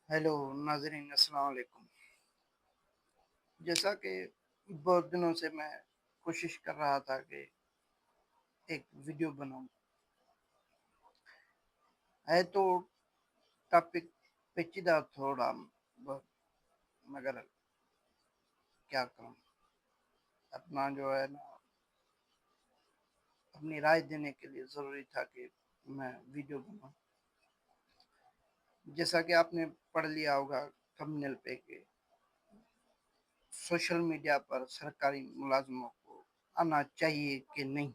Hello नाजरीन, अस्सलाम वालेकुम। जैसा कि बहुत दिनों से मैं कोशिश कर रहा था कि एक वीडियो बनाऊं, है तो टॉपिक पेचीदा थोड़ा बहुत, मगर क्या करूं। अपना जो है ना, अपनी राय देने के लिए ज़रूरी था कि मैं वीडियो बनाऊं। जैसा कि आपने पढ़ लिया होगा थंबनेल पे कि सोशल मीडिया पर सरकारी मुलाजमों को आना चाहिए कि नहीं।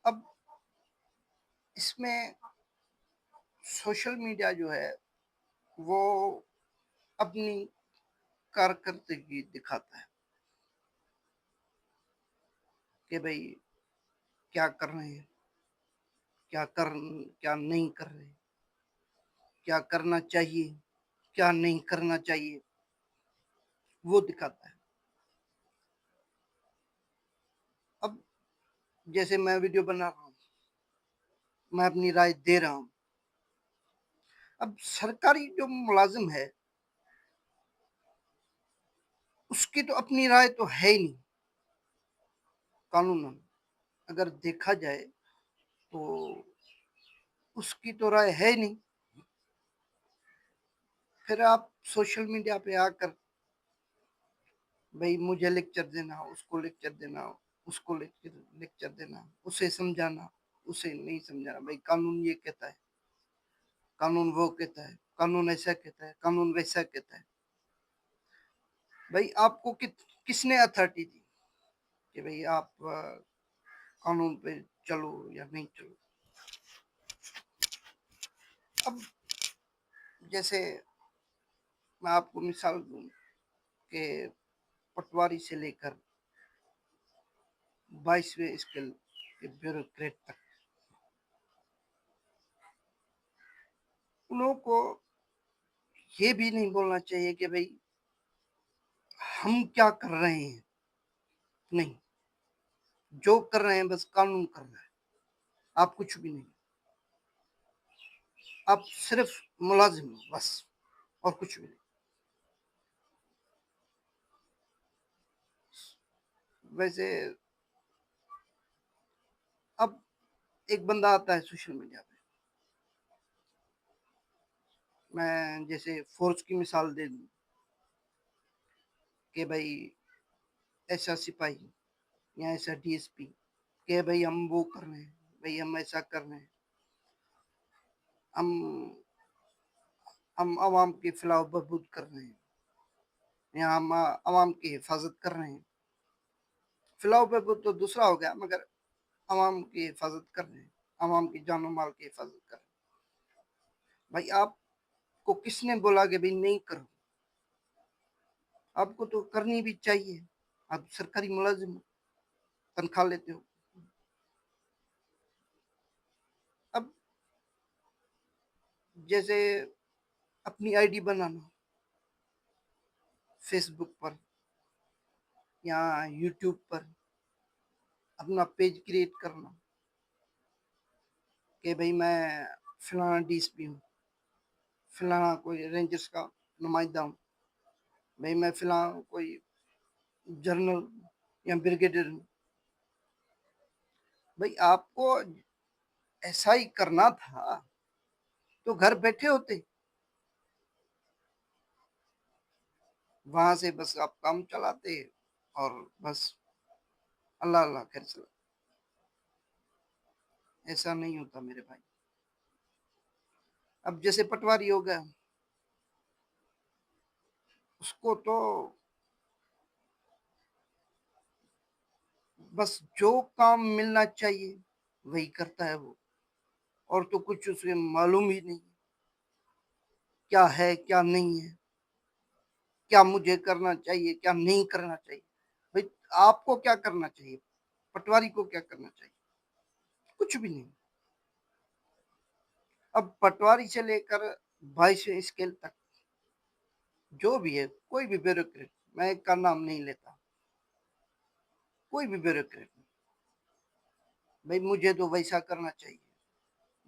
अब इसमें सोशल मीडिया जो है वो अपनी कारकर्दगी दिखाता है कि भाई क्या कर रहे हैं, क्या कर क्या नहीं कर रहे, क्या करना चाहिए, क्या नहीं करना चाहिए, वो दिखाता है। अब जैसे मैं वीडियो बना रहा हूँ, मैं अपनी राय दे रहा हूँ। अब सरकारी जो मुलाजिम है उसकी तो अपनी राय तो है ही नहीं कानूनन। अगर देखा जाए तो उसकी तो राय है ही नहीं। फिर आप सोशल मीडिया पे आकर भाई मुझे लेक्चर देना, उसको लेक्चर देना, उसको लेक्चर लेक्चर देना, उसे समझाना, उसे नहीं समझाना। भाई कानून ये कहता है, कानून वो कहता है, कानून ऐसा कहता है, कानून वैसा कहता है। भाई आपको किसने अथॉरिटी दी कि भाई आप कानून पे चलो या नहीं चलो। अब जैसे मैं आपको मिसाल दूं कि पटवारी से लेकर 22वें स्केल के ब्यूरोक्रेट तक, उन लोगों को ये भी नहीं बोलना चाहिए कि भाई हम क्या कर रहे हैं। नहीं, जो कर रहे हैं बस कानून कर रहा है, आप कुछ भी नहीं। आप सिर्फ मुलाजिम हो बस, और कुछ भी नहीं। वैसे अब एक बंदा आता है सोशल मीडिया पे, मैं जैसे फोर्स की मिसाल दे दूं कि भाई ऐसा सिपाही या ऐसा डीएसपी कि भाई हम वो कर रहे हैं, भाई हम ऐसा कर रहे हैं, हम हम आवाम की फलाह बहबूद कर रहे हैं, या हम आवाम की हिफाजत कर रहे हैं। फलाह बहबूद तो दूसरा हो गया, मगर आवाम की हिफाजत कर रहे हैं, आवाम की जान माल की हिफाजत कर रहे हैं। भाई आपको किसने बोला कि भाई नहीं करो? आपको तो करनी भी चाहिए। आप सरकारी मुलाजिम हो, तनख्वाह लेते हो। अब जैसे अपनी आईडी बनाना फेसबुक पर या यूट्यूब पर, अपना पेज क्रिएट करना कि भाई मैं फलाना डीएसपी हूँ, फलाना कोई रेंजर्स का नुमाइंदा हूँ, भाई मैं फलाना कोई जनरल या ब्रिगेडियर हूँ। भाई आपको ऐसा ही करना था तो घर बैठे होते, वहां से बस आप काम चलाते और बस अल्लाह अल्लाह खैर चला। ऐसा नहीं होता मेरे भाई। अब जैसे पटवारी हो गया, उसको तो बस जो काम मिलना चाहिए वही करता है वो, और तो कुछ उसे मालूम ही नहीं क्या है क्या नहीं है, क्या मुझे करना चाहिए क्या नहीं करना चाहिए। भाई आपको क्या करना चाहिए, पटवारी को क्या करना चाहिए? कुछ भी नहीं। अब पटवारी से लेकर 22वें स्केल तक जो भी है, कोई भी ब्यूरोक्रेट, मैं का नाम नहीं लेता, कोई भी ब्यूरोक्रेट, भाई मुझे तो वैसा करना चाहिए,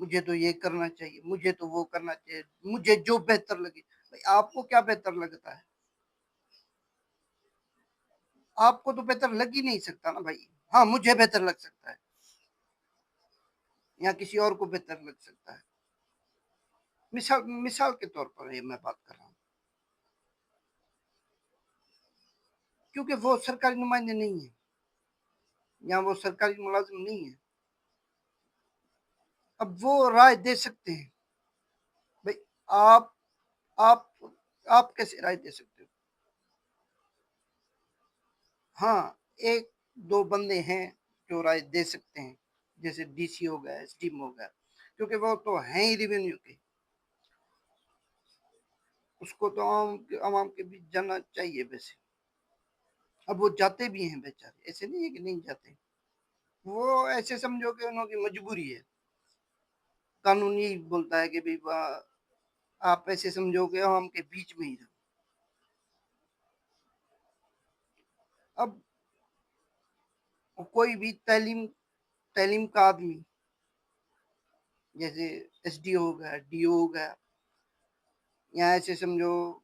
مجھے تو یہ کرنا چاہیے، مجھے تو وہ کرنا چاہیے، مجھے جو بہتر لگے. بھائی آپ کو کیا بہتر لگتا ہے؟ آپ کو تو بہتر لگ ہی نہیں سکتا نا بھائی. ہاں مجھے بہتر لگ سکتا ہے یا کسی اور کو بہتر لگ سکتا ہے. مثال کے طور پر یہ میں بات کر رہا ہوں، کیونکہ وہ سرکاری نمائندے نہیں ہیں یا وہ سرکاری ملازم نہیں ہے. اب وہ رائے دے سکتے ہیں. بھائی آپ آپ آپ کیسے رائے دے سکتے ہو؟ ہاں ایک دو بندے ہیں جو رائے دے سکتے ہیں، جیسے ڈی سی ہو گیا، ایس ڈی ایم ہو گیا، کیونکہ وہ تو ہیں ہی ریونیو کے. اس کو تو عوام کے بیچ جانا چاہیے ویسے. اب وہ جاتے بھی ہیں بیچارے، ایسے نہیں ہے کہ نہیں جاتے. وہ ایسے سمجھو کہ انہوں کی مجبوری ہے. قانون یہی بولتا ہے کہ بھائی آپ ایسے سمجھو کہ عوام کے بیچ میں ہی رہو. اب کوئی بھی تعلیم کا آدمی، جیسے ایس ڈی او ہو گیا، ڈی او ہو گیا، یا ایسے سمجھو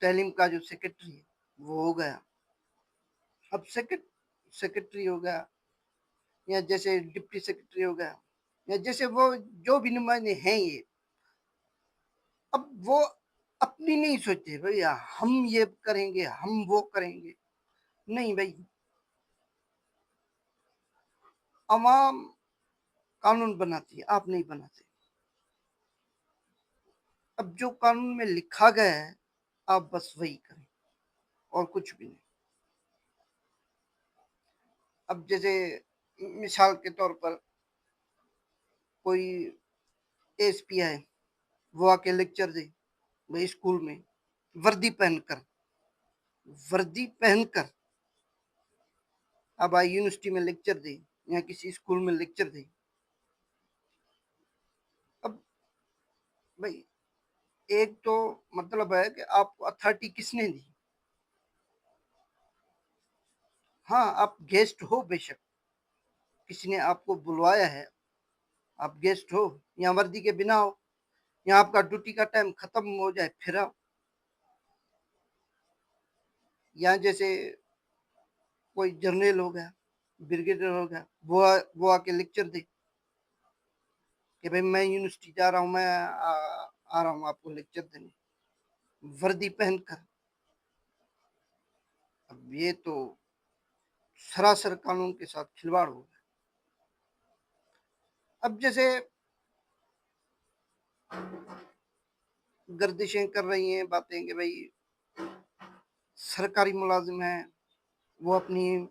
تعلیم کا جو سیکرٹری ہے وہ ہو گیا. اب سیکرٹری ہو گیا یا جیسے ڈپٹی سیکرٹری ہو گیا یا جیسے وہ جو بھی نمائندے ہیں یہ، اب وہ اپنی نہیں سوچتے بھائی ہم یہ کریں گے، ہم وہ کریں گے. نہیں بھائی، عوام قانون بناتی ہے، آپ نہیں بناتے. اب جو قانون میں لکھا گیا ہے آپ بس وہی کریں اور کچھ بھی نہیں. اب جیسے مثال کے طور پر کوئی ایس پی آئے، وہ آ کے لیکچر دے بھائی اسکول میں وردی پہن کر اب آئی یونیورسٹی میں لیکچر دے یا کسی اسکول میں لیکچر دے. اب بھائی ایک تو مطلب ہے کہ آپ کو اتھارٹی کس نے دی. ہاں آپ گیسٹ ہو، بے شک کسی نے آپ کو بلوایا ہے، آپ گیسٹ ہو یا وردی کے بنا ہو یا آپ کا ڈیوٹی کا ٹائم ختم ہو جائے پھر آؤ. یا جیسے کوئی جرنیل ہو گیا، بریگیڈیئر ہو گیا، وہ آ کے لیکچر دے کہ بھائی میں یونیورسٹی جا رہا ہوں، میں آ رہا ہوں آپ کو لیکچر دینے وردی پہن کر. اب یہ تو سراسر قانون کے ساتھ کھلواڑ ہو گیا. اب جیسے گردشیں کر رہی ہیں باتیں کہ بھائی سرکاری ملازم ہیں وہ اپنی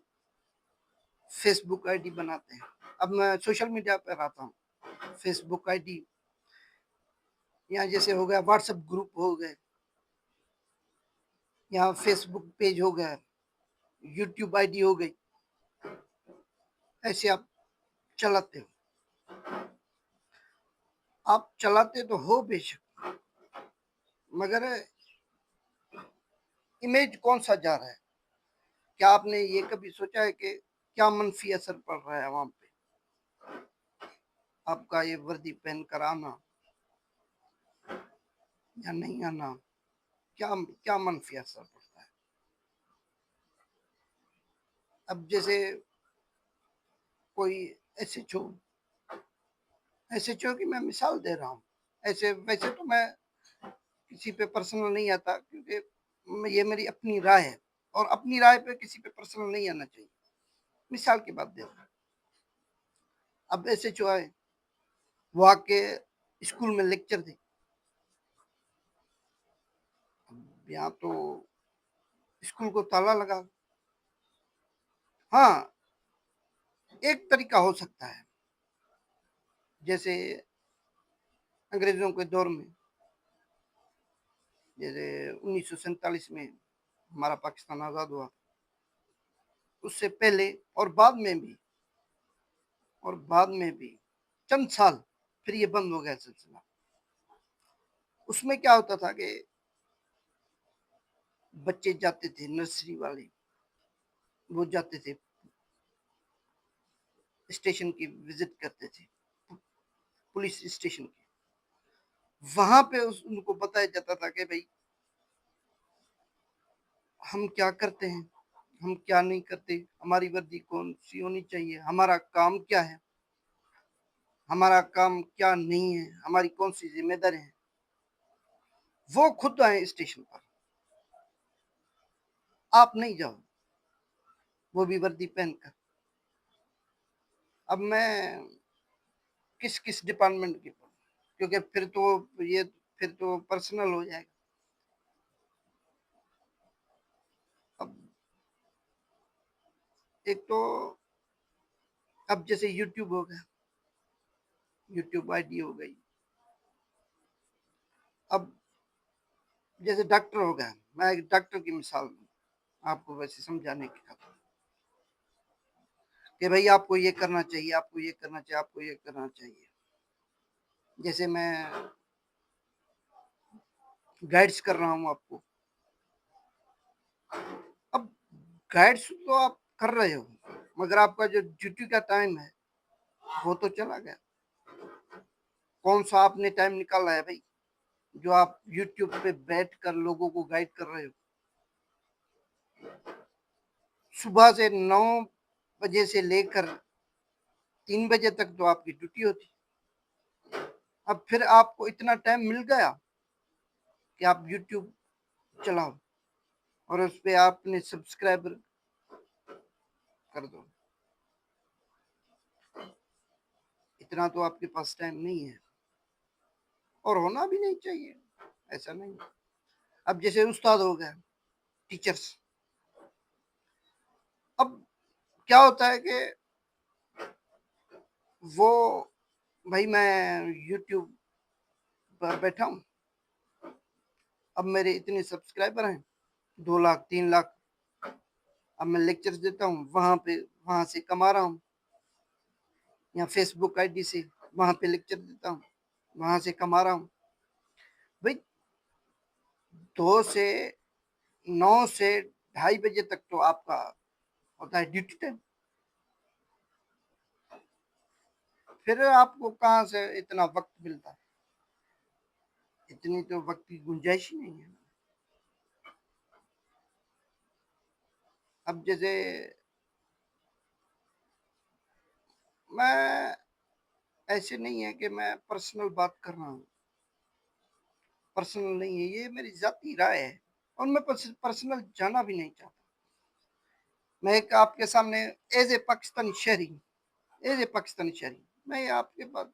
فیس بک آئی ڈی بناتے ہیں. اب میں سوشل میڈیا پہ رہتا ہوں، فیس بک آئی ڈی یا جیسے ہو گیا واٹس ایپ گروپ ہو گئے یا فیس بک پیج ہو گیا، یوٹیوب آئی ڈی ہو گئی، ایسے آپ چلاتے ہو. آپ چلاتے تو ہو بے شک، مگر امیج کون سا جا رہا ہے؟ کیا آپ نے یہ کبھی سوچا ہے کہ کیا منفی اثر پڑ رہا ہے عوام پہ آپ کا یہ وردی پہن کر آنا یا نہیں آنا؟ کیا منفی اثر پڑتا ہے؟ اب جیسے کوئی ایسے چو کی میں مثال دے رہا ہوں. ویسے تو میں کسی پہ پرسنل نہیں آتا، کیونکہ یہ میری اپنی رائے ہے اور اپنی رائے پہ کسی پہ پرسنل نہیں آنا چاہیے. مثال کی بات دے رہا ہوں. اب ایسے چو آئے، وہ آ کے اسکول میں لیکچر دے. یہاں تو اسکول کو تالا لگا. ہاں ایک طریقہ ہو سکتا ہے، جیسے انگریزوں کے دور میں، جیسے 1947 میں ہمارا پاکستان آزاد ہوا، اس سے پہلے اور بعد میں بھی چند سال پھر یہ بند ہو گیا سلسلہ. اس میں کیا ہوتا تھا کہ بچے جاتے تھے، نرسری والے وہ جاتے تھے اسٹیشن کی وزٹ کرتے تھے، पुलिस स्टेशन के, वहां पे उनको बताया जाता था कि भाई हम क्या करते हैं, हम क्या नहीं करते, हमारी वर्दी कौन सी होनी चाहिए, हमारा काम क्या है, हमारा काम क्या नहीं है, हमारी कौन सी जिम्मेदारी है। वो खुद आए स्टेशन पर, आप नहीं जाओ, वो भी वर्दी पहनकर। अब मैं किस किस डिपार्टमेंट की पढ़ूं, क्योंकि फिर तो पर्सनल हो जाएगा। अब एक तो अब जैसे यूट्यूब हो गया, यूट्यूब आईडी हो गई। अब जैसे डॉक्टर हो गया, मैं एक डॉक्टर की मिसाल दूं आपको वैसे समझाने की खातिर, कि भाई आपको ये करना चाहिए, आपको ये करना चाहिए, आपको ये करना चाहिए। जैसे मैं गाइड्स कर रहा हूँ आपको। अब गाइड्स तो आप कर रहे हो, मगर आपका जो ड्यूटी का टाइम है वो तो चला गया। कौन सा आपने टाइम निकाला है भाई जो आप यूट्यूब पे बैठ कर लोगों को गाइड कर रहे हो? सुबह से 9 बजे से लेकर 3 बजे तक तो आपकी ड्यूटी होती। अब फिर आपको इतना टाइम मिल गया कि आप यूट्यूब चलाओ और उस पे आपने सब्सक्राइबर कर दो। इतना तो आपके पास टाइम नहीं है, और होना भी नहीं चाहिए, ऐसा नहीं। अब जैसे उस्ताद हो गया, टीचर्स। अब क्या होता है कि वो भाई मैं यूट्यूब पर बैठा हूँ, अब मेरे इतने सब्सक्राइबर हैं, 2 लाख 3 लाख। अब मैं लेक्चर्स देता हूँ वहां से कमा रहा हूँ, या फेसबुक आईडी से वहां पे लेक्चर देता हूँ, वहां से कमा रहा हूँ। भाई 2 से 9 से 2:30 बजे तक तो आपका होता है ड्यूटी टाइम। फिर आपको कहाँ से इतना वक्त मिलता है? इतनी तो वक्त की गुंजाइश ही नहीं है। अब जैसे मैं, ऐसे नहीं है कि मैं पर्सनल बात कर रहा हूँ, पर्सनल नहीं है, ये मेरी जाती राय है, और मैं पर्सनल जाना भी नहीं चाहता। मैं एक आपके सामने एज ए पाकिस्तानी शहरी, मैं आपके बात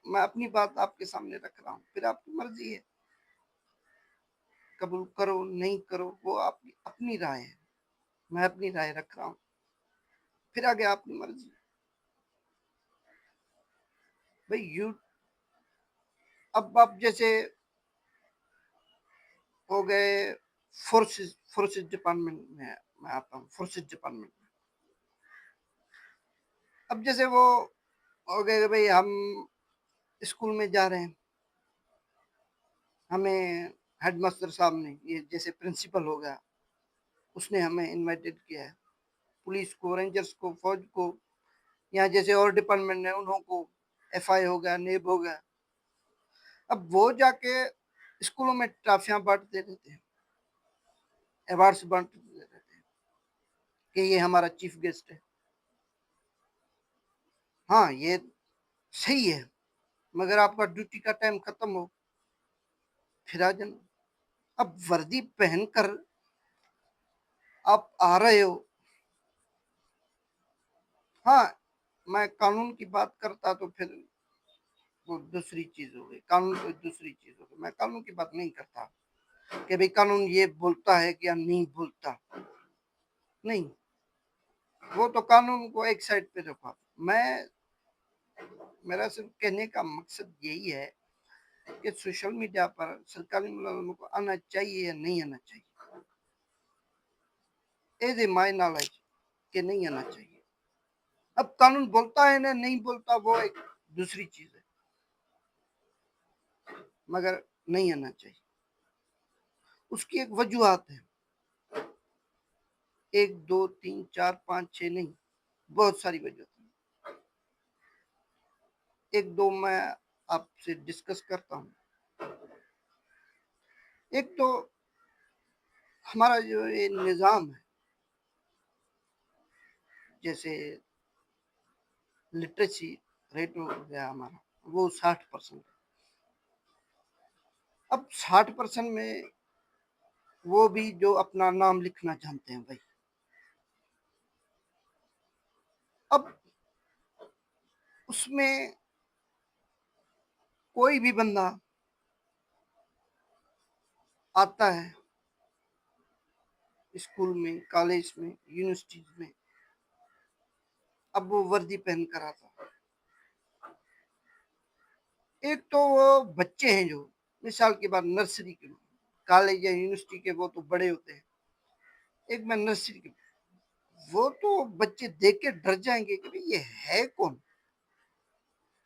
मैं अपनी बात आपके सामने रख रहा हूँ, फिर आपकी मर्जी है, कबूल करो नहीं करो, वो आपकी अपनी राय है। मैं अपनी राय रख रहा हूँ, फिर आगे आपकी मर्जी। भाई यू अब आप जैसे हो गए फोर्सेस डिपार्टमेंट में, मैं आता हूँ फोर्सेस डिपार्टमेंट में। अब जैसे वो हो गए भाई, हम स्कूल में जा रहे हैं, हमें हेडमास्टर साहब ने, ये जैसे प्रिंसिपल हो गया, उसने हमें इनवाइटेड किया है, पुलिस को, रेंजर्स को, फौज को, या जैसे और डिपार्टमेंट है उन्हों को, एफआई हो गया, नेब हो गया। अब वो जाके स्कूलों में ट्रॉफियां बांटते रहते हैं, अवार्ड्स बांटते रहते हैं कि ये हमारा चीफ गेस्ट है। हाँ ये सही है, मगर आपका ड्यूटी का टाइम खत्म हो, फिर आ जाना। अब वर्दी पहनकर आप आ रहे हो। हाँ, मैं कानून की बात करता तो फिर वो दूसरी चीज हो गई, कानून तो दूसरी चीज हो गई, मैं कानून की बात नहीं करता कि भाई कानून ये बोलता है कि या नहीं बोलता, नहीं। वो तो कानून को एक साइड पे रखा। मैं मेरा सिर्फ कहने का मकसद यही है कि सोशल मीडिया पर सरकारी मुलाजमों को आना चाहिए या नहीं आना चाहिए, एज ए माई नॉलेज कि नहीं आना चाहिए। अब कानून बोलता है ना नहीं बोलता, वो एक दूसरी चीज है, मगर नहीं आना चाहिए। उसकी एक वजूहत है, 1 2 3 4 5 6 नहीं, बहुत सारी वजह। एक दो मैं आपसे डिस्कस करता हूँ। एक तो हमारा जो ये निज़ाम है, जैसे लिटरेसी रेट हो गया हमारा, वो 60%। अब 60% में वो भी जो अपना नाम लिखना चाहते हैं भाई। अब उसमें कोई भी बंदा आता है स्कूल में, कॉलेज में, यूनिवर्सिटीज में, अब वो वर्दी पहन कर आता। एक तो वो बच्चे हैं जो मिसाल के बाद नर्सरी के, कॉलेज या यूनिवर्सिटी के, वो तो बड़े होते हैं। एक मैं नर्सरी के, वो तो बच्चे देख के डर जाएंगे कि भाई ये है कौन,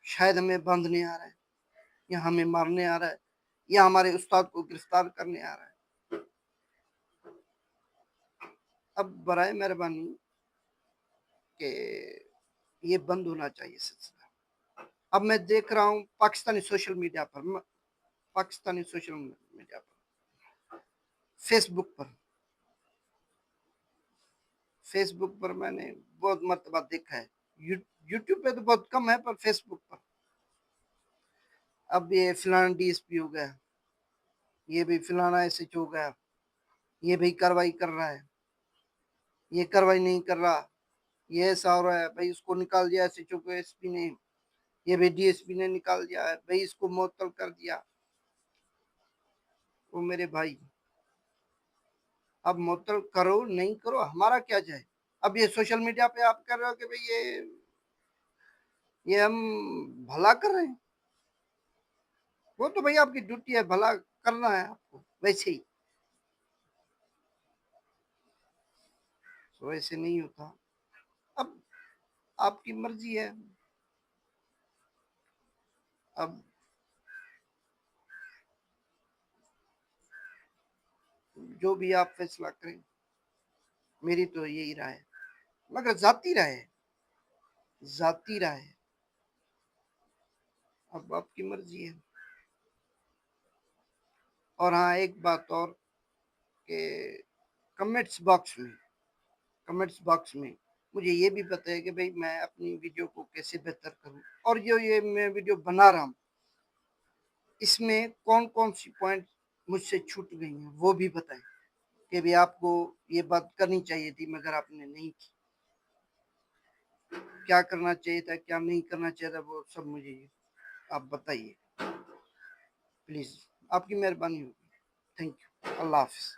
शायद हमें बांधने आ रहा है, या हमें मारने आ रहा है, या हमारे उस्ताद को गिरफ्तार करने आ रहा है। अब बराए मेहरबानी कि ये बंद होना चाहिए सिलसिला। अब मैं देख रहा हूँ पाकिस्तानी सोशल मीडिया पर, फेसबुक पर फेसबुक पर मैंने बहुत मर्तबा देखा है। यूट्यूब पे तो बहुत कम है, पर फेसबुक पर अब ये फिलाना डीएसपी हो गया, ये भी फिलाना एसएच हो गया, ये भी कार्रवाई कर रहा है, ये कार्रवाई नहीं कर रहा, ये ऐसा हो रहा है भाई, उसको निकाल दिया एसएचओ को एसपी ने, ये भी डीएसपी ने निकाल दिया है भाई, इसको मुअत्तल कर दिया। वो मेरे भाई, अब मुअत्तल करो नहीं करो हमारा क्या जाए। अब ये सोशल मीडिया पे आप कर रहे हो कि भाई ये हम भला कर रहे हैं, वो तो भाई आपकी ड्यूटी है, भला करना है आपको, वैसे ही। तो वैसे नहीं होता। अब आपकी मर्जी है, अब जो भी आप फैसला करें, मेरी तो यही राय है, मगर जाती राय है, जाती राय है, अब आपकी मर्जी है। और हाँ, एक बात और कि कमेंट्स बॉक्स में कमेंट्स बॉक्स में मुझे ये भी बताइए कि भाई मैं अपनी वीडियो को कैसे बेहतर करूं, और जो ये मैं वीडियो बना रहा हूँ इसमें कौन कौन सी पॉइंट मुझसे छूट गई हैं वो भी बताएं, कि भाई आपको ये बात करनी चाहिए थी मगर आपने नहीं की, क्या करना चाहिए था, क्या नहीं करना चाहिए था, वो सब मुझे आप बताइए प्लीज, आपकी मेहरबानी होगी। Thank you, Allah Hafiz.